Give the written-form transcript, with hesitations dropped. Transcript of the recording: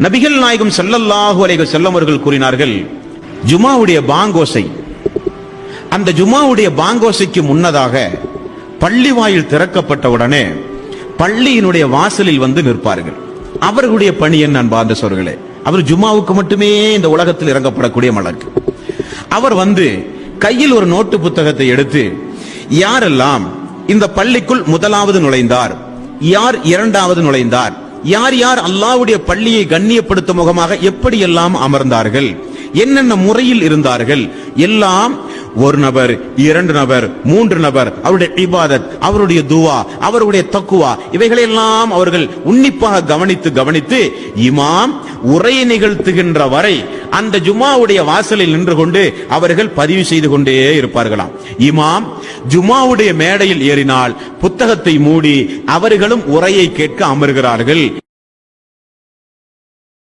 நபிகள் நாயகம் ஸல்லல்லாஹு அலைஹி வஸல்லம் அவர்கள் கூறினார்கள், ஜுமாவுடைய பாங்கோசை, அந்த ஜுமாவுடைய பாங்கோசைக்கு முன்னதாக பள்ளி வாயில் திறக்கப்பட்ட உடனே பள்ளியினுடைய வாசலில் வந்து நிற்பார்கள். அவர்களுடைய பணி என்ன அன்பார்ந்த சகோதரர்களே? அவர் ஜுமாவுக்கு மட்டுமே இந்த உலகத்தில் இறங்கப்படக்கூடிய மலக்கு. அவர் வந்து கையில் ஒரு நோட்டு புத்தகத்தை எடுத்து, யாரெல்லாம் இந்த பள்ளிக்குள் முதலாவது நுழைந்தார், யார் இரண்டாவது நுழைந்தார், யார் யார் அல்லாஹ்வுடைய பள்ளியை கண்ணியப்படுத்தும் முகமாக எப்படியெல்லாம் அமர்ந்தார்கள், என்னென்ன முறையில் இருந்தார்கள், எல்லாம் ஒரு நபர், இரண்டு நபர், மூன்று நபர், அவருடைய இபாதத், அவருடைய துவா, அவருடைய தக்குவா, இவைகளெல்லாம் அவர்கள் உன்னிப்பாக கவனித்து இமாம் உரையை நிகழ்த்துகின்ற வரை அந்த ஜுமாவுடைய வாசலில் நின்று கொண்டு அவர்கள் பதிவு செய்து கொண்டே இருப்பார்களாம். இமாம் ஜுமாவுடைய மேடையில் ஏறினால் புத்தகத்தை மூடி அவர்களும் உரையை கேட்க அமர்கிறார்கள்.